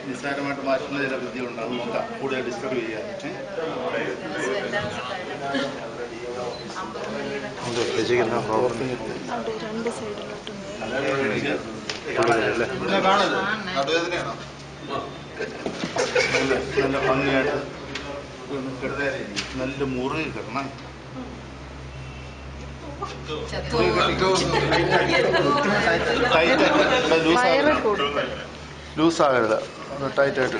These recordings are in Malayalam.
നിസ്സാരമായിട്ട് മാറ്റുന്ന ചില വിദ്യകളുണ്ട്. അത് നോക്കാം, കൂടുതൽ ഡിസ്റ്റർബ് ചെയ്യാൻ. നല്ല ഭംഗിയായിട്ട് നല്ല മുറുകി കിടണം. ലൂസാകരുത്, ടൈറ്റായിട്ട്.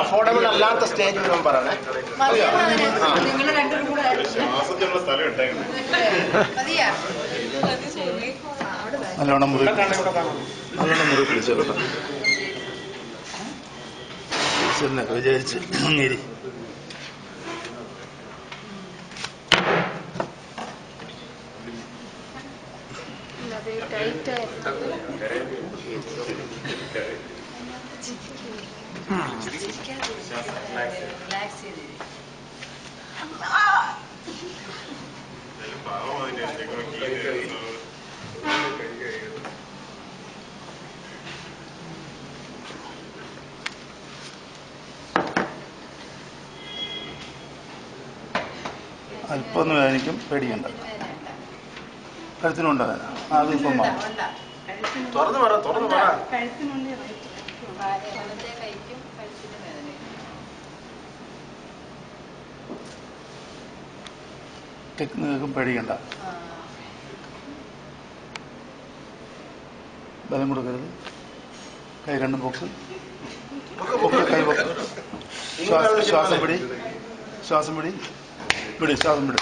അഫോർഡബിൾ അല്ലാത്ത സ്റ്റേജ് വരും പറയണേ. നല്ലോണം മുറി പിടിച്ചോട്ടെ. വിചാരിച്ച് അങ്ങേരി അല്പം ഒന്ന് വേദനിക്കും, പേടിക്കണ്ട. കഴുത്തിനുണ്ട് വേദന, അതിപ്പം മാറും. ടെക്നിക്കും പേടിക്കണ്ട. ബലം കൊടുക്കരുത്. കൈ രണ്ടും പൊക്ക്, കൈ പൊക്ക്. ശ്വാസം പിടി, ശ്വാസം പിടി, പിടി, ശ്വാസം പിടി.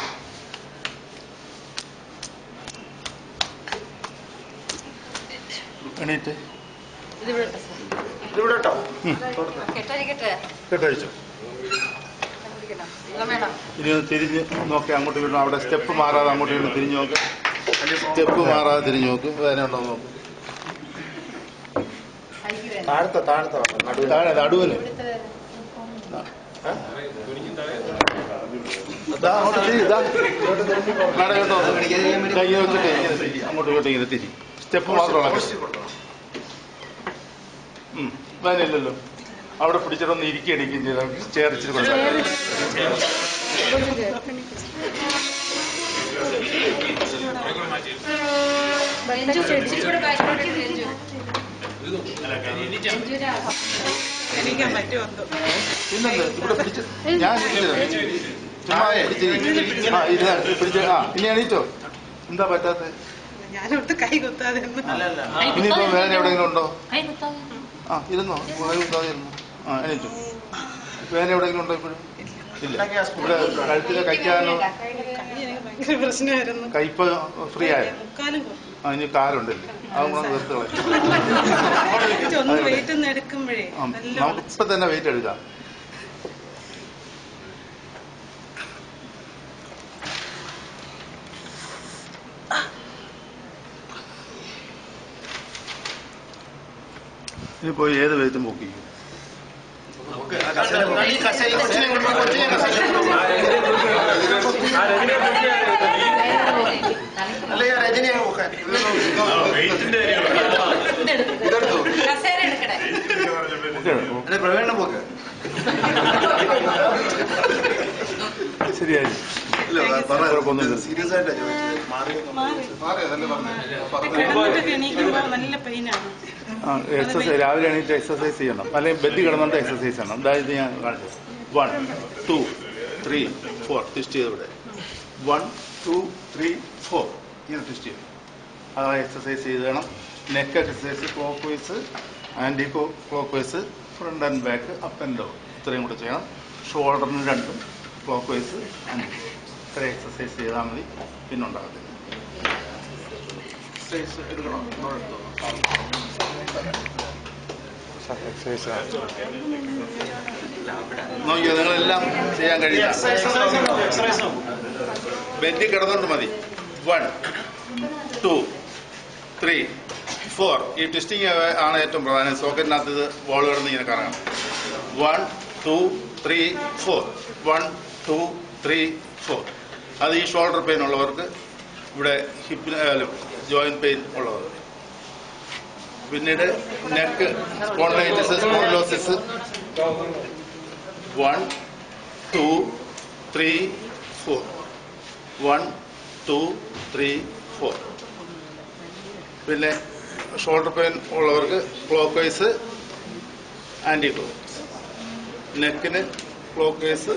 എണീറ്റ് കെട്ടഴിച്ചു. ഇനി ഒന്ന് തിരിഞ്ഞ് നോക്കി അങ്ങോട്ട് വീണ്ടും. അവിടെ സ്റ്റെപ്പ് മാറാതെ അങ്ങോട്ട് വീണ്ടും തിരിഞ്ഞു നോക്ക്. സ്റ്റെപ്പ് മാറാതെ തിരിഞ്ഞു നോക്ക്. വേദന ഉണ്ടോ നോക്ക്. താഴെ നടുവിന് അങ്ങോട്ട് തിരി. കൈ വെച്ചിട്ട് അങ്ങോട്ട് ഇങ്ങോട്ട് ഇങ്ങനെ തിരി. സ്റ്റെപ്പ് മാത്രമുള്ള വേദനയില്ലല്ലോ. അവിടെ പിടിച്ചിട്ടൊന്ന് ഇരിക്കുകയും ചെയ്താൽ ചേർച്ചിട്ട് കൊടുക്കാം. പിന്നെന്ത് ഇവിടെ പിടിച്ച് ഞാൻ ചുമ്മാ പിടിച്ച് ഇനി എണീറ്റോ. എന്താ പറ്റാത്ത? ഇനിയിപ്പോ വേദന എവിടെയെങ്കിലും ഉണ്ടോ? ഇരുന്നോ, കൈ കുത്താതെ ഇരുന്നോ. എണീറ്റോ. വേദന എവിടെയെങ്കിലും ഉണ്ടോ ഇപ്പോഴും? ഇല്ല. ഇവിടെ കഴുത്തിലെ കൈക്കാനോ പ്രശ്നമായിരുന്നു. കൈപ്പ് ഫ്രീ ആയോ? ഇനി കാലുണ്ടല്ലേ, അതും കൂടെ നിർത്തുകളെ. നമുക്ക് ഇപ്പൊ തന്നെ വെയിറ്റ് എടുക്കാം. ഇനി പോയി ഏത് വെയിറ്റും പൊക്കിക്കും. പ്രവേണം പോക്ക് ശരിയായി. സീരിയസ് ആയിട്ടാ എക്സസൈസ് രാവിലെ എണീറ്റ് എക്സസൈസ് ചെയ്യണം, അല്ലെങ്കിൽ ബെഡ് കിടന്നുകൊണ്ട് എക്സസൈസ് ചെയ്യണം. അതായത് ഞാൻ കാണിച്ചത് 1 2 3 4 ട്വിസ്റ്റ് ചെയ്ത് ഇവിടെ 1 2 3 4 ഇങ്ങനെ ട്വിസ്റ്റ് ചെയ്യണം. അതാണ് എക്സസൈസ് ചെയ്ത് വേണം. Neck exercise clockwise, anticlockwise, front and back, up and down, ഇത്രയും കൂടെ ചെയ്യണം. ഷോൾഡറിന് രണ്ടും ക്ലോക്ക് വൈസ് ആൻഡ് ഇത്ര എക്സസൈസ് ചെയ്താൽ മതി. പിന്നെ ഉണ്ടാകത്തില്ല. എക്സസൈസ് എടുക്കണം. നോക്കിയോ, നിങ്ങളെല്ലാം ചെയ്യാൻ കഴിയില്ല. ബെഡിൽ കിടന്നുകൊണ്ട് മതി. 1 2 3 4. ഈ ട്വിസ്റ്റിംഗ് ആണ് ഏറ്റവും പ്രധാനം. സോക്കറ്റിനകത്ത് ഇത് ബോൾ കിടന്ന് ഇങ്ങനെ കറങ്ങണം. 1 2 3 4 1 2 3 4. അത് ഈ ഷോൾഡർ പെയിൻ ഉള്ളവർക്ക്, ഇവിടെ ഹിപ്പിന് ജോയിന്റ് പെയിൻ ഉള്ളവർക്ക്. പിന്നീട് നെക്ക് സ്പോണ്ടിലൈറ്റിസ്, സ്പോണ്ടിലോസിസ് 1 2 3 4 1 2 3 4. പിന്നെ ഷോൾഡർ പെയിൻ ഉള്ളവർക്ക് clockwise, anticlockwise. നെക്കിന് clockwise,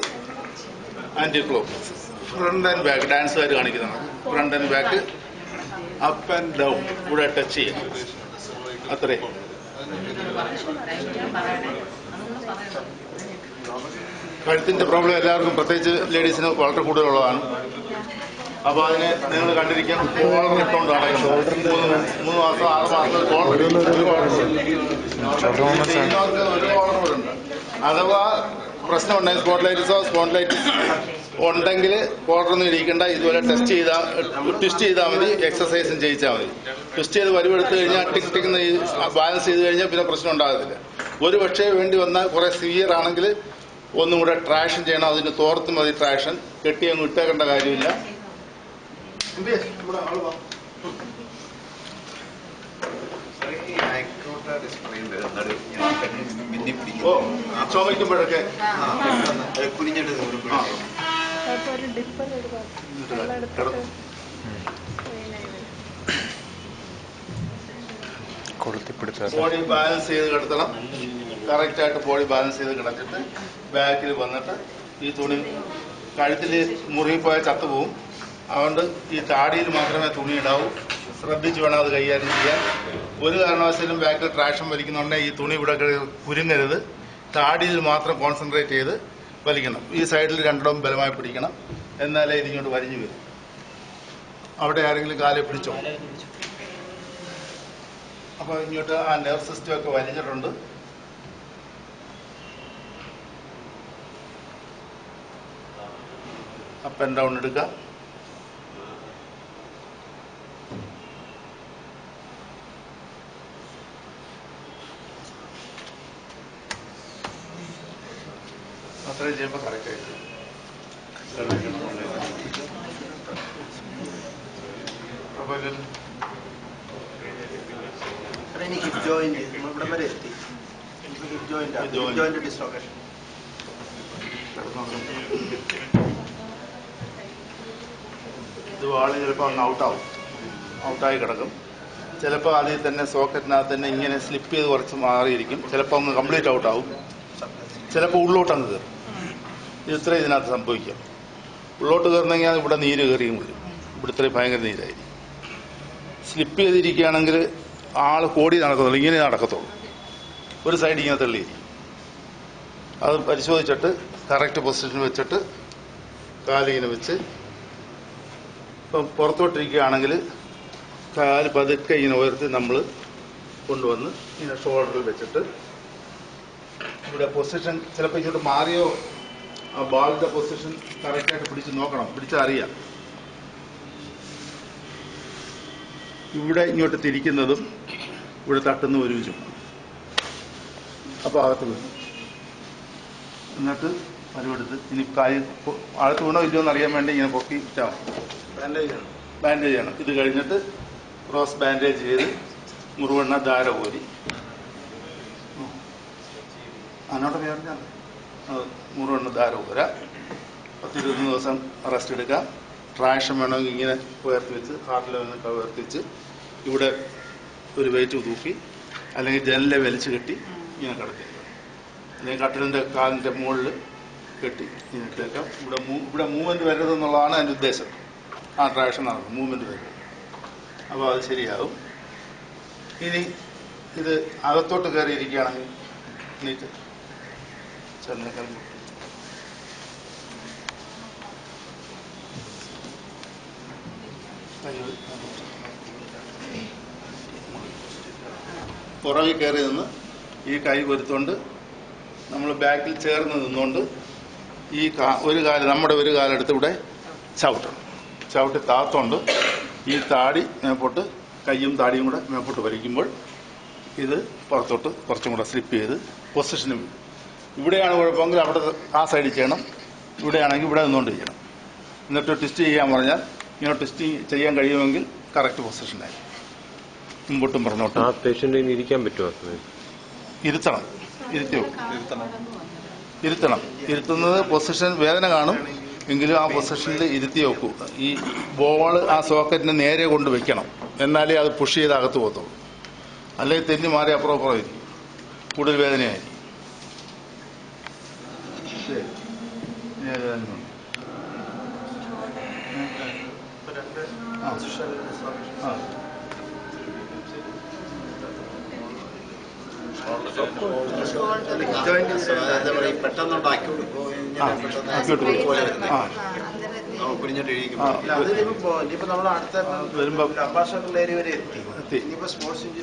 anticlockwise. Front and back ഡാൻസുകാർ കാണിക്കുന്നതാണ്. Front and back up and down ഇവിടെ ടച്ച് ചെയ്യാം. അത്രേ. കഴുത്തിന്റെ പ്രോബ്ലം എല്ലാവർക്കും, പ്രത്യേകിച്ച് ലേഡീസിന് വളരെ കൂടുതലുള്ളതാണ്. അപ്പൊ അതിന് നിങ്ങൾ കണ്ടിരിക്കാൻ കോളർ ഇട്ടുകൊണ്ട് നടക്കുന്നത്. 3 മാസം 6 മാസം കോളർ ഒരു കോളർ കൂടെ ഉണ്ട്. അഥവാ പ്രശ്നം ഉണ്ടെങ്കിൽ സ്പോണ്ടിലൈറ്റിസ് ഉണ്ടെങ്കിൽ കോളറൊന്നും ഇരിക്കേണ്ട. ഇതുപോലെ ട്വിസ്റ്റ് ചെയ്താൽ മതി, എക്സസൈസും ചെയ്യിച്ചാൽ മതി. ട്വിസ്റ്റ് ചെയ്ത് വരിവെടുത്ത് കഴിഞ്ഞാൽ ടിക് ടിക്കുന്ന ബാലൻസ് ചെയ്ത് കഴിഞ്ഞാൽ പിന്നെ പ്രശ്നം ഉണ്ടാകത്തില്ല. ഒരു പക്ഷേ വേണ്ടി വന്നാൽ കുറെ സിവിയർ ആണെങ്കിൽ ഒന്നും കൂടെ ട്രാക്ഷൻ ചെയ്യണം. അതിന് തോർത്ത് മതി ട്രാക്ഷൻ, കെട്ടിയൊന്നും ഇട്ടേക്കേണ്ട കാര്യമില്ല. ചുമയ്ക്കുമ്പോഴൊക്കെ ബോഡി ബാലൻസ് ചെയ്ത് കിടത്തണം. കറക്റ്റായിട്ട് ബോഡി ബാലൻസ് ചെയ്ത് കിടത്തിട്ട് ബാക്കിൽ വന്നിട്ട് ഈ തുണി കഴുത്തിൽ മുറുകിപ്പോയാൽ ചത്തുപോകും. അതുകൊണ്ട് ഈ താടിയിൽ മാത്രമേ തുണി ഇടാവൂ. ശ്രദ്ധിച്ച് വേണം അത് കൈകാര്യം ചെയ്യാൻ. ഒരു കാരണവശാലും ബാക്കിൽ ട്രാക്ഷൻ വലിക്കുന്നുണ്ടെങ്കിൽ ഈ തുണി ഇവിടെ കുരുങ്ങരുത്. താടിയിൽ മാത്രം കോൺസെൻട്രേറ്റ് ചെയ്ത് വലിക്കണം. ഈ സൈഡിൽ രണ്ടിടവും ബലമായി പിടിക്കണം. എന്നാലേ ഇതിങ്ങോട്ട് വലിഞ്ഞു വരും. അവിടെ ആരെങ്കിലും കാലെ പിടിച്ചോ? അപ്പൊ ഇങ്ങോട്ട് ആ നെർവ് സിസ്റ്റം ഒക്കെ വലിഞ്ഞിട്ടുണ്ട്. അപ്പ് ആൻഡ് ഡൗൺ എടുക്കാം. അത്രയും ചെയ്യുമ്പോൾ കറക്റ്റ് ആയിട്ട് ഹിപ്പ് ജോയിന്റ് ഇവിടെ വരെ എത്തി. Hip joint dislocation. ഇത് വാള് ചിലപ്പോൾ അങ്ങ് ഔട്ടായി കിടക്കും. ചിലപ്പോൾ അതിൽ തന്നെ സോക്കറ്റിനകത്ത് തന്നെ ഇങ്ങനെ സ്ലിപ്പ് ചെയ്ത് കുറച്ച് മാറിയിരിക്കും. ചിലപ്പോൾ അങ്ങ് കംപ്ലീറ്റ് ഔട്ടാവും. ചിലപ്പോൾ ഉള്ളോട്ടങ്ങ് കയറും. ഇത്ര ഇതിനകത്ത് സംഭവിക്കാം. ഉള്ളോട്ട് കയറണമെങ്കിൽ അത് ഇവിടെ നീര് കയറിയും വരും. ഇവിടുത്തെ ഭയങ്കര നീരായിരിക്കും. സ്ലിപ്പ് ചെയ്തിരിക്കുകയാണെങ്കിൽ ആള് കോടി നടക്കത്തുള്ളൂ, ഇങ്ങനെ നടക്കത്തുള്ളൂ. ഒരു സൈഡ് ഇങ്ങനെ തള്ളിയിരിക്കും. അത് പരിശോധിച്ചിട്ട് കറക്റ്റ് പൊസിഷൻ വെച്ചിട്ട് കാലിങ്ങനെ വെച്ച്, ഇപ്പം പുറത്തോട്ടിരിക്കുകയാണെങ്കിൽ കാല് പതുക്കെ ഇങ്ങനെ ഉയർത്തി നമ്മൾ കൊണ്ടുവന്ന് ഇങ്ങനെ ഷോൾഡറിൽ വെച്ചിട്ട് ഇവിടെ പൊസിഷൻ ചിലപ്പോൾ ഇങ്ങോട്ട് മാറിയോ ആ ബാളിന്റെ പൊസിഷൻ കറക്റ്റായിട്ട് പിടിച്ച് നോക്കണം. പിടിച്ചാൽ അറിയാം. ഇവിടെ ഇങ്ങോട്ട് തിരിക്കുന്നതും ഇവിടെ തട്ടുന്ന ഒരുമിച്ചു. അപ്പോൾ അകത്ത് വീണു. എന്നിട്ട് പരിവെടുത്ത് ഇനി കായ് അകത്ത് വീണോ ഇല്ലയോ എന്ന് അറിയാൻ വേണ്ടി ഇങ്ങനെ പൊക്കി ഇട്ടാവും. ബാൻഡേജ് ചെയ്യണം. ഇത് കഴിഞ്ഞിട്ട് ക്രോസ് ബാൻഡേജ് ചെയ്ത് മുറിവെണ്ണ ധാര കോരി അതിനോട്ട് കയറിഞ്ഞാൽ മുറിവെണ്ണ ധാര കോര. 10-20 ദിവസം റെസ്റ്റ് എടുക്കാം. ട്രാക്ഷൻ വേണമെങ്കിൽ ഇങ്ങനെ ഉയർത്തി വെച്ച് ഹാർട്ടിൽ വന്നിട്ട് ഉയർത്തി വെച്ച് ഇവിടെ ഒരു വെയിറ്റ് തൂക്കി അല്ലെങ്കിൽ ജനലിലെ വലിച്ചു കെട്ടി ഇങ്ങനെ കിടത്തി, അല്ലെങ്കിൽ കട്ടിലിൻ്റെ കാലിൻ്റെ മുകളിൽ കെട്ടി ഇങ്ങനെ ഇട്ടേക്കാം. ഇവിടെ മൂവ്മെൻറ്റ് വരരുതെന്നുള്ളതാണ് അതിൻ്റെ ഉദ്ദേശം. ആ ട്രാക്ഷൻ നടക്കും, മൂവ്മെൻറ്റ് വരരുത്. അപ്പോൾ അത് ശരിയാകും. ഇനി ഇത് അകത്തോട്ട് കയറിയിരിക്കുകയാണെങ്കിൽ നീറ്റ് ചെന്നേക്കാൻ പുറകിൽ കയറി നിന്ന് ഈ കൈ വരുത്തോണ്ട് നമ്മൾ ബാക്കിൽ ചേർന്ന് നിന്നുകൊണ്ട് ഈ ഒരു കാല് നമ്മുടെ ഒരു കാലെടുത്ത് ഇവിടെ ചവിട്ടണം. ചവിട്ടി താത്തോണ്ട് ഈ താടി മേപ്പോട്ട് കൈയും താടിയും കൂടെ മേപ്പോട്ട് വലിക്കുമ്പോൾ ഇത് പുറത്തോട്ട് കുറച്ചും കൂടെ സ്ലിപ്പ് ചെയ്ത് പൊസിഷനും ഇവിടെയാണ് കുഴപ്പമെങ്കിൽ അവിടെ ആ സൈഡിൽ ചെയ്യണം, ഇവിടെയാണെങ്കിൽ ഇവിടെ നിന്നുകൊണ്ട് ചെയ്യണം. എന്നിട്ട് ട്വിസ്റ്റ് ചെയ്യാൻ പറഞ്ഞാൽ ഇങ്ങനെ ട്വിസ്റ്റ് ചെയ്യാൻ കഴിയുമെങ്കിൽ കറക്റ്റ് പൊസിഷനായി മുമ്പോട്ടും പറഞ്ഞോട്ടും. ആ പേഷ്യന്റിന് ഇരിക്കാൻ പറ്റുമോ? ഇരുത്തണം, ഇരുത്തണം. ഇരുത്തുന്നത് പൊസിഷൻ വേദന കാണും എങ്കിലും ആ പൊസിഷനിൽ ഇരുത്തി വെക്കൂ. ഈ ബോൾ ആ സോക്കറ്റിന് നേരെ കൊണ്ട് വെക്കണം, എന്നാലേ അത് പുഷ് ചെയ്ത് അകത്ത് പോകത്തുള്ളൂ. അല്ലെങ്കിൽ തെന്നി മാറി അപ്പുറം ഇരിക്കും, കൂടുതൽ വേദനയായിരിക്കും.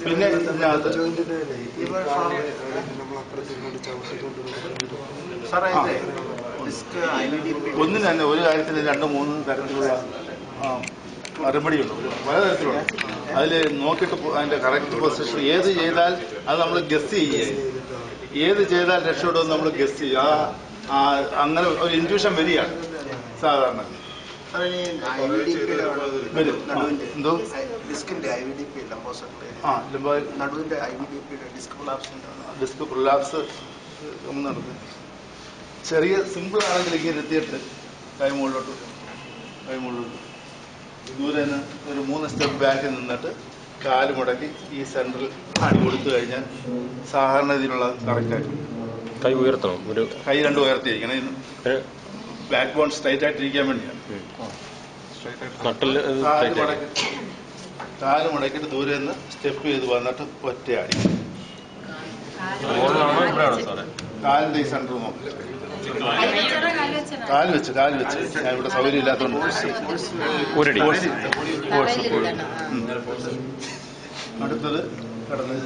പിന്നെ ഒന്നിന് തന്നെ ഒരു കാര്യത്തിന് 2-3 തരത്തിലുള്ള മറുപടിയുണ്ട്, പലതരത്തിലുണ്ട്. അതിൽ നോക്കിയിട്ട് അതിന്റെ കറക്റ്റ് പൊസിഷൻ ഏത് ചെയ്താൽ അത് നമ്മൾ ഗസ് ചെയ്യുക, ഏത് ചെയ്താൽ രക്ഷപ്പെടുമെന്ന് നമ്മൾ ഗസ് ചെയ്യുക. അങ്ങനെ ഒരു ഇൻറ്റ്യൂഷൻ വരികയാണ് സാധാരണ. എന്തോ ഡിസ്ക് പ്രൊലാപ്സ് നടത്തും. ചെറിയ സിമ്പിൾ ആണെങ്കിൽ ഇങ്ങനെ എത്തിയിട്ട് കൈ മുകളിലോട്ട് ദൂരെ നിന്ന് ഒരു 3 സ്റ്റെപ്പ് ബാക്കിൽ നിന്നിട്ട് കാല് മുടക്കി ഈ സെന്ററിൽ അടി കൊടുത്തു കഴിഞ്ഞാൽ സാധാരണ ഇതിനുള്ള കറക്റ്റായിട്ട് കൈ ഉയർത്തണം, ഒരു കൈ രണ്ടും ഉയർത്തിയിരിക്കണം. ബാക്ക് ബോൺ സ്ട്രൈറ്റ് ആയിട്ടിരിക്കാൻ വേണ്ടിയാണ്. കാല് മുടക്കിയിട്ട് ദൂരെ നിന്ന് സ്റ്റെപ്പ് ചെയ്ത് വന്നിട്ട് ഒറ്റയാടി കാലിന്റെ ഈ സെന്റർ നോക്കി കാല് വെച്ച് ഞാൻ ഇവിടെ സൗകര്യം ഇല്ലാത്തതുകൊണ്ട് അടുത്തത് കടന്ന്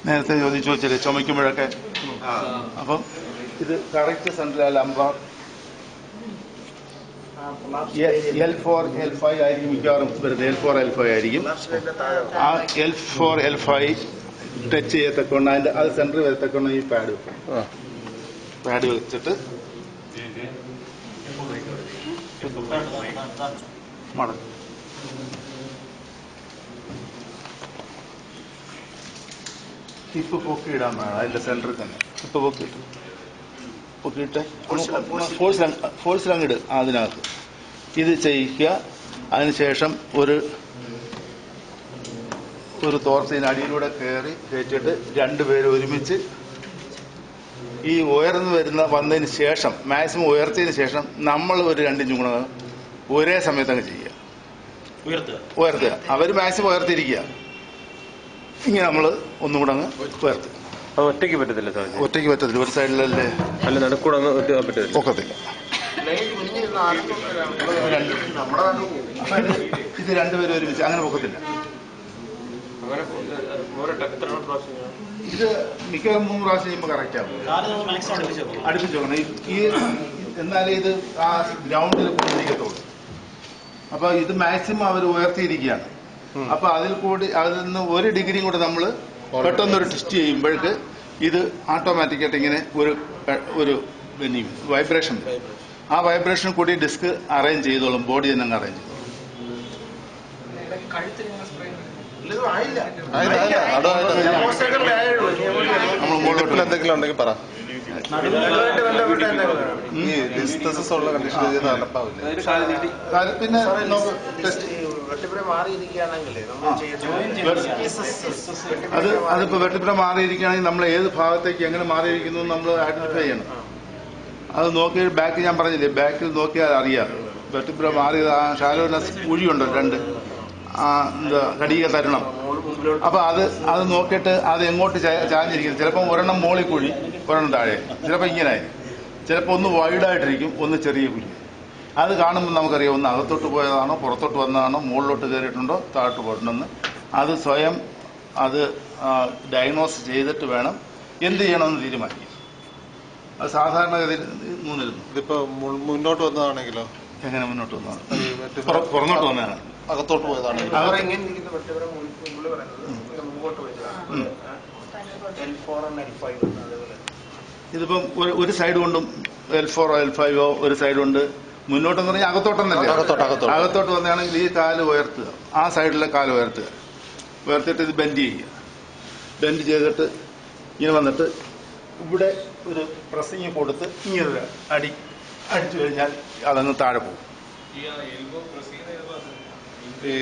നേരത്തെ ചോദിച്ചു വെച്ചില്ലേ ചുമയ്ക്കുമ്പോഴൊക്കെ. അപ്പം ഇത് കറക്റ്റ് സെന്ററിൽ ലംബാർ L4 L5 ആയിരിക്കും മിക്കവാറും വരുന്നത്. L4 L5 ആയിരിക്കും. ആ L4 L5 ടച്ച് ചെയ്യത്തക്കൊണ്ട് അതിന്റെ അത് സെന്ററിൽ വരത്തക്കൊണ്ട് ഈ പാഡ് വെച്ചിട്ട് മടക്കും. ഹിപ്പ് പൊക്കിയിടാൻ വേണം അതിന്റെ സെന്ററിൽ തന്നെ. ഹിപ്പ് പൊക്കിയിട്ട് ഫോഴ്സ് അങ്ങിട് അതിനകത്ത് ഇത് ചെയ്യിക്കുക. അതിനുശേഷം ഒരു തോർത്തിന് അടിയിലൂടെ കയറ്റിയിട്ട് 2 പേര് ഒരുമിച്ച് ഈ ഉയർന്നു വന്നതിന് ശേഷം മാക്സിമം ഉയർത്തിയതിന് ശേഷം നമ്മൾ ഒരു 2 ഇഞ്ചും കൂടെ ഒരേ സമയത്ത് അങ്ങ് ചെയ്യുക, ഉയർത്തുക. അവർ മാക്സിമം ഉയർത്തിയിരിക്കുക, ഇങ്ങനെ നമ്മൾ ഒന്നും കൂടെ അങ്ങ് ഉയർത്തുക. ഒറ്റയ്ക്ക് പറ്റത്തില്ല സാർ? ഒറ്റയ്ക്ക് പറ്റത്തില്ല, ഒരു സൈഡിലല്ലേ. അല്ല, നടുക്കൂടെ പറ്റത്തില്ല, ഒക്കത്തില്ല. ഇത് 2 പേര് ഒരുമിച്ച് അങ്ങനെ പൊക്കത്തില്ല. ഇത് മിക്കവാറും 3 പ്രാവശ്യം ചെയ്യുമ്പോൾ കറക്റ്റ് ആവും. അടുപ്പിച്ച് നോക്കണം. ഈ എന്നാലേ ഇത് ആ ഗ്രൗണ്ടിൽ ഇരിക്കത്തുള്ളൂ. അപ്പൊ ഇത് മാക്സിമം അവർ ഉയർത്തിയിരിക്കുകയാണ്. അപ്പൊ അതിൽ നിന്ന് 1 ഡിഗ്രിയും കൂടെ നമ്മൾ പെട്ടെന്നൊരു ട്വിസ്റ്റ് ചെയ്യുമ്പോഴേക്ക് ഇത് ഓട്ടോമാറ്റിക്കായിട്ട് ഇങ്ങനെ ഒരു വൈബ്രേഷൻ, ആ വൈബ്രേഷൻ കൂടി ഡിസ്ക് അറേഞ്ച് ചെയ്തോളും, ബോഡി തന്നെ അങ്ങ് അറേഞ്ച് ചെയ്തോളും. എന്തെങ്കിലും ഉണ്ടെങ്കിൽ പറ. ഈ ഡിസ്റ്റൻസസ് ഉള്ള കണ്ടീഷൻ പിന്നെ അതിപ്പോ വെട്ടിപ്പിട മാറിയിരിക്കുകയാണെങ്കിൽ നമ്മൾ ഏത് ഭാഗത്തേക്ക് എങ്ങനെ മാറിയിരിക്കുന്നു നമ്മൾ ഐഡന്റിഫൈ ചെയ്യണം. അത് നോക്കി ബാക്ക് ഞാൻ പറഞ്ഞില്ലേ, ബാക്കിൽ നോക്കിയാൽ അറിയാം വെട്ടിപ്പിട മാറിയത്. ആ ഷാലോനസ് കുഴിയുണ്ടോ 2 എന്താ ഘടിക തരണം. അപ്പൊ അത് നോക്കിയിട്ട് അത് എങ്ങോട്ട് ചാഞ്ഞിരിക്കുന്നു. ചിലപ്പോൾ ഒരെണ്ണം മോളി കുഴി, ഒരെണ്ണം താഴെ, ചിലപ്പോൾ ഇങ്ങനെ, ചിലപ്പോൾ ഒന്ന് വൈഡായിട്ടിരിക്കും, ഒന്ന് ചെറിയ കുഴി. അത് കാണുമ്പോൾ നമുക്കറിയാം ഒന്ന് അകത്തോട്ട് പോയതാണോ പുറത്തോട്ട് വന്നതാണോ മുകളിലോട്ട് കയറിയിട്ടുണ്ടോ താഴോട്ട് പോയിട്ടുണ്ടെന്ന്. അത് സ്വയം അത് ഡയഗ്നോസ് ചെയ്തിട്ട് വേണം എന്ത് ചെയ്യണമെന്ന് തീരുമാനിക്കും. അത് സാധാരണഗതിയിൽ 3 ഇതിപ്പോ മുന്നോട്ട് വന്നതാണെങ്കിലോ എങ്ങനെ മുന്നോട്ട് വന്നതാണ്? പുറന്നോട്ട് വന്നതാണ്. അകത്തോട്ട് പോയതാണെങ്കിലോ? ഇതിപ്പം ഒരു സൈഡ് കൊണ്ടും L4 L5 ഒരു സൈഡ് കൊണ്ട് മുന്നോട്ടെന്ന് പറഞ്ഞാൽ അകത്തോട്ടെന്നല്ലേ? അകത്തോട്ട് വന്നതാണെങ്കിൽ ഈ കാല് ഉയർത്തുക, ആ സൈഡിലെ കാല് ഉയർത്തിയിട്ട് ഇത് ബെൻഡ് ചെയ്യുക. ബെൻഡ് ചെയ്തിട്ട് ഇങ്ങനെ വന്നിട്ട് ഇവിടെ ഒരു പ്രസ്സിങ് കൊടുത്ത് ഇങ്ങനെ ഒരു അടിച്ചു കഴിഞ്ഞാൽ അതങ്ങ് താഴെ പോകും.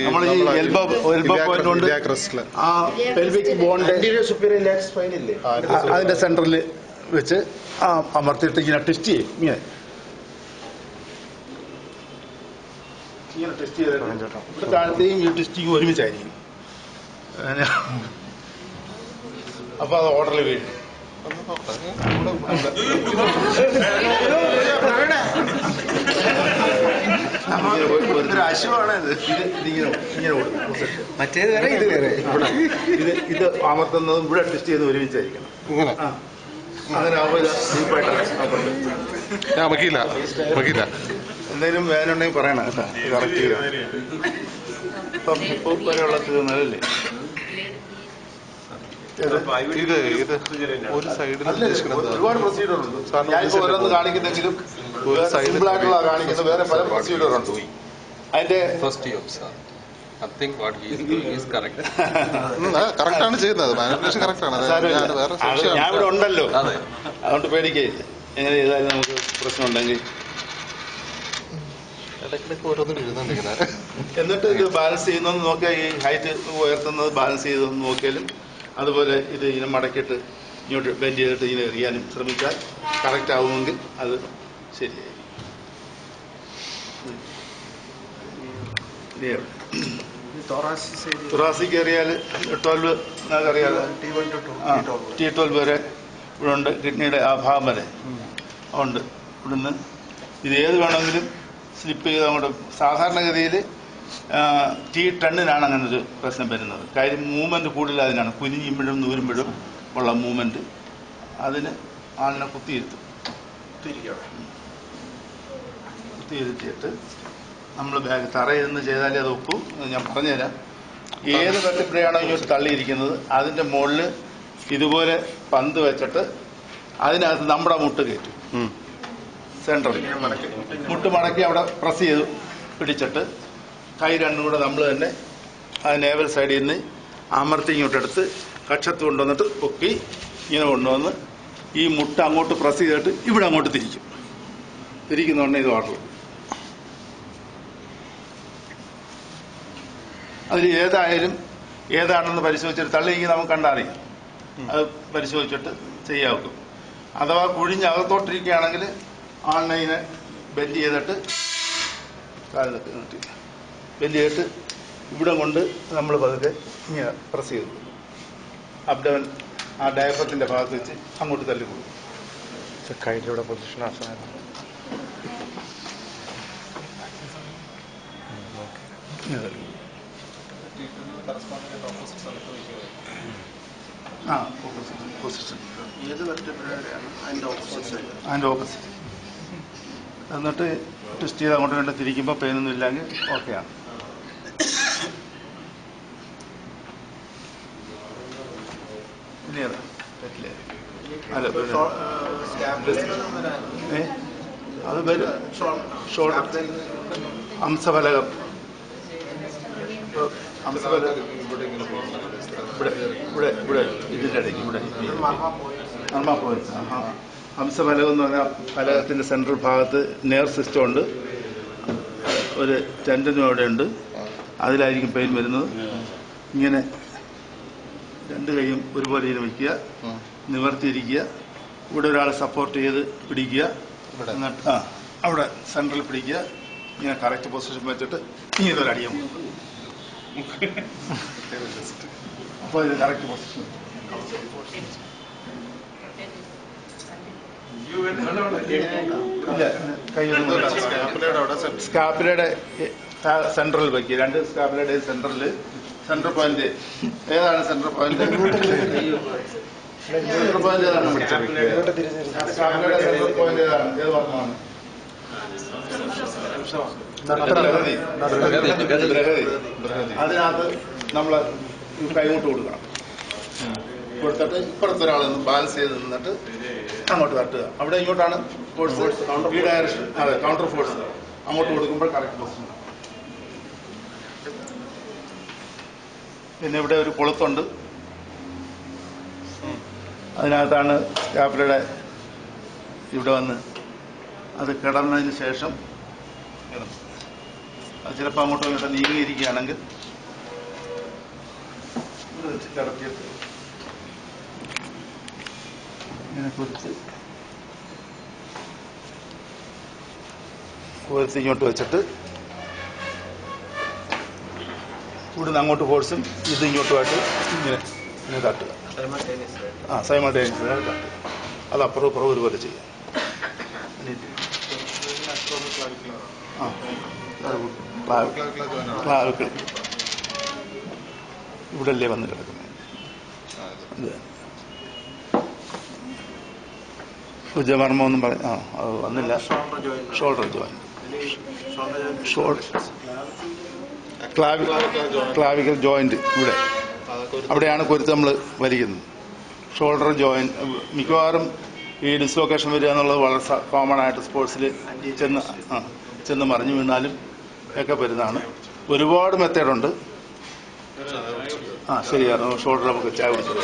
നമ്മൾ ഈ എൽബോ പോയിന്റ് കൊണ്ട് ആ പെൽവിക് ബോണിന്റെ അതിന്റെ സെന്ററിൽ വെച്ച് അമർത്തിയിട്ട് ഇങ്ങനെ ടെസ്റ്റ് ചെയ്യും. ഇങ്ങനെ ടെസ്റ്റ് ചെയ്തിട്ട് ഇവിടെ താഴത്തെയും ഈ ടെസ്റ്റിങ് ഒരുമിച്ചായിരിക്കും. അപ്പൊ അത് ഓർഡറിൽ വീഴും. മറ്റേത് വേറെ ഇത് വേറെ. ഇത് അമർത്തുന്നതും ഇവിടെ ടെസ്റ്റ് ചെയ്യുന്നത് ഒരുമിച്ചായിരിക്കണം. അങ്ങനെ എന്തെങ്കിലും വേനുണ്ടെങ്കിൽ പറയണം കേട്ടോ. കറക്റ്റ് ചെയ്യുക. ഇപ്പം ഇപ്പോൾ വരെയുള്ള തീർന്നല്ലേ? ഒരു സൈഡിൽ ഒരുപാട് പ്രൊസീജിയർ ഉണ്ട്. ഞാനിപ്പോ ഓരോന്ന് കാണിക്കുന്നെങ്കിലും സിമ്പിൾ ആയിട്ടുള്ള കാണിക്കുന്ന വേറെ പല പ്രൊസീജിയർ ഉണ്ട്. അതിന്റെ കറക്റ്റാണ് ചെയ്യുന്നത്. ഞാൻ ഇവിടെ ഉണ്ടല്ലോ, അതുകൊണ്ട് പേടിക്കയില്ല. എങ്ങനെ ചെയ്താലും നമുക്ക് പ്രശ്നമുണ്ടെങ്കിൽ എന്നിട്ട് ഇത് ബാലൻസ് ചെയ്യുന്നതെന്ന് നോക്കിയാൽ ഈ ഹൈറ്റ് ഉയർത്തുന്നത് ബാലൻസ് ചെയ്തെന്ന് നോക്കിയാലും അതുപോലെ ഇത് ഇങ്ങനെ മടക്കിയിട്ട് ഇങ്ങോട്ട് ബെൻഡ് ചെയ്തിട്ട് ഇങ്ങനെ എറിയാനും ശ്രമിച്ചാൽ കറക്റ്റ് ആവുമെങ്കിൽ അത് ശരിയായി. തൊറാസിക് ഏറിയാൽ 12 അറിയാലോ, T12 വരെ ഇവിടെ ഉണ്ട്. കിഡ്നിയുടെ ആ ഭാഗം വരെ ഉണ്ട്. ഇവിടുന്ന് ഇത് ഏത് വേണമെങ്കിലും സ്ലിപ്പ് ചെയ്ത് അങ്ങോട്ട്. സാധാരണഗതിയിൽ T10 അങ്ങനെ ഒരു പ്രശ്നം വരുന്നത്. കാര്യം മൂവ്മെന്റ് കൂടുതൽ അതിനാണ്. കുനിയുമ്പോഴും നൂരുമ്പോഴും ഉള്ള മൂവ്മെന്റ് അതിന് ആളിനെ കുത്തിയിരുത്തിയിട്ട് നമ്മൾ ബാഗ് തറയിരുന്ന് ചെയ്താലേ അത് ഒക്കും. ഞാൻ പറഞ്ഞുതരാം. ഏത് വെട്ടിപ്പിടെയാണോ ഇങ്ങോട്ട് തള്ളിയിരിക്കുന്നത് അതിന്റെ മുകളിൽ ഇതുപോലെ പന്ത് വെച്ചിട്ട് അതിനകത്ത് നമ്മുടെ മുട്ട് കയറ്റും. സെൻട്രൽ മുട്ട് മടക്കി അവിടെ പ്രസ് ചെയ്ത് പിടിച്ചിട്ട് കൈ രണ്ടും കൂടെ നമ്മൾ തന്നെ ആ നേവൽ സൈഡിൽ നിന്ന് അമർത്തി ഇങ്ങോട്ടെടുത്ത് കക്ഷത്ത് കൊണ്ടുവന്നിട്ട് പൊക്കി ഇങ്ങനെ കൊണ്ടുവന്ന് ഈ മുട്ട അങ്ങോട്ട് പ്രസ് ചെയ്തിട്ട് ഇവിടെ അങ്ങോട്ട് തിരിക്കുന്നുണ്ട്. ഇത് ഓർഡർ അതിൽ ഏതാണെന്ന് പരിശോധിച്ചിട്ട് തള്ളിയെങ്കിൽ നമുക്ക് കണ്ടറിയാം. അത് പരിശോധിച്ചിട്ട് ചെയ്യാവും. അഥവാ കുഴിഞ്ഞ് അകത്തോട്ടിരിക്കുകയാണെങ്കിൽ ആളിനെ ഇങ്ങനെ ബെൻഡ് ചെയ്തിട്ട് ഇവിടെ കൊണ്ട് നമ്മൾ പതുക്കെ ഇങ്ങനെ പ്രസ് ചെയ്തു അബ്ഡമൻ ആ ഡയഫ്രത്തിന്റെ ഭാഗത്ത് വെച്ച് അങ്ങോട്ട് തല്ലി കൊടുക്കും. കൈയുടെ പൊസിഷൻ പൊസിഷൻ ഏത് അതിന്റെ ഓപ്പോസിറ്റ്. എന്നിട്ട് ടെസ്റ്റ് ചെയ്ത് അങ്ങോട്ട് കണ്ട് തിരിക്കുമ്പോൾ പെയിനൊന്നും ഇല്ലെങ്കിൽ ഓക്കെയാണ്. അല്ല അത് വരും. ഷോൾഡർ ഹംസഫലകം ഇവിടെ ഇതിൻ്റെ ഇടയ്ക്ക് ഇവിടെ ഹംസഫലകം എന്ന് പറഞ്ഞാൽ ഫലകത്തിന്റെ സെൻട്രൽ ഭാഗത്ത് നെയർ സിസ്റ്റം ഉണ്ട്. ഒരു ടെൻഡനും അവിടെ ഉണ്ട്. അതിലായിരിക്കും പെയിൻ വരുന്നത്. ഇങ്ങനെ രണ്ട് കൈയും ഒരുപോലെ ഇങ്ങനെ വയ്ക്കുക, നിവർത്തിയിരിക്കുക. ഇവിടെ ഒരാളെ സപ്പോർട്ട് ചെയ്ത് പിടിക്കുക. എന്നിട്ട് അവിടെ സെൻട്രൽ പിടിക്കുക. ഇങ്ങനെ കറക്റ്റ് പൊസിഷൻ വെച്ചിട്ട് ഇങ്ങനെ ഒരു അടിയും. അപ്പോൾ ഇത് കറക്റ്റ് പൊസിഷൻ. ഇല്ല, സ്കാപ്പിലയുടെ സെൻട്രൽ വയ്ക്കുക. രണ്ട് സ്കാപ്പിലയുടെ സെൻട്രൽ പോയിന്റ് ഏതാണ്? സെൻട്രൽ പോയിന്റ് സെൻട്രൽ പോയിന്റ് ഏതാണ്? സെൻട്രൽ പോയിന്റ് ഏതാണ്? ഏത് ഭാഗമാണ്? അതിനകത്ത് നമ്മൾ കൈമുട്ട് കൊടുക്കണം. കൊടുത്തിട്ട് ഇപ്പുറത്തെ ഒരാൾ ബാലൻസ് ചെയ്ത് നിന്നിട്ട് അങ്ങോട്ട് തട്ടുക. അവിടെ ഇങ്ങോട്ടാണ് ഫോഴ്സ്, ഈ ഡയറക്ഷൻ. അതെ, കൗണ്ടർ ഫോഴ്സ് അങ്ങോട്ട് കൊടുക്കുമ്പോൾ കറക്റ്റ് പൊസിഷൻ. പിന്നെ ഇവിടെ ഒരു കൊളുത്തുണ്ട്. അതിനകത്താണ് സ്റ്റാപ്ലയുടെ ഇവിടെ വന്ന് അത് കിടന്നതിന് ശേഷം അത് ചിലപ്പോൾ അങ്ങോട്ടും ഇങ്ങോട്ടും നീങ്ങിയിരിക്കുകയാണെങ്കിൽ കിടത്തിയിട്ട് ഇങ്ങനെ കുറിച്ച് ഇങ്ങോട്ട് വെച്ചിട്ട് ഇവിടുന്ന് അങ്ങോട്ട് ഫോഴ്സും ഇത് ഇങ്ങോട്ടുമായിട്ട് ഇങ്ങനെ ഇങ്ങനെ തട്ടുക. സൈമൾട്ടേനിയസ് തട്ടുക. അത് അപ്പുറവും ഇപ്പുറവും ഒരുപോലെ ചെയ്യാം. ഇവിടല്ലേ വന്ന് കിടക്കുന്നത്. ഭുജമർമ്മം ഒന്നും പറ അത് വന്നില്ല. ഷോൾഡർ ജോയിന്റ്, ക്ലാവിക്കൽ ജോയിന്റ് ഇവിടെ, അവിടെയാണ് കൊരുത്ത് നമ്മൾ വലിക്കുന്നത്. ഷോൾഡർ ജോയിന്റ് മിക്കവാറും ഈ ഡിസ്ലൊക്കേഷൻ വരിക എന്നുള്ളത് വളരെ കോമൺ ആയിട്ട് സ്പോർട്സിൽ ചെന്ന് മറിഞ്ഞു വീണാലും ഒക്കെ വരുന്നതാണ്. ഒരുപാട് മെത്തേഡുണ്ട്. ശരിയാണ്. ഷോൾഡർ നമുക്ക് ചായ കുടിച്ചത്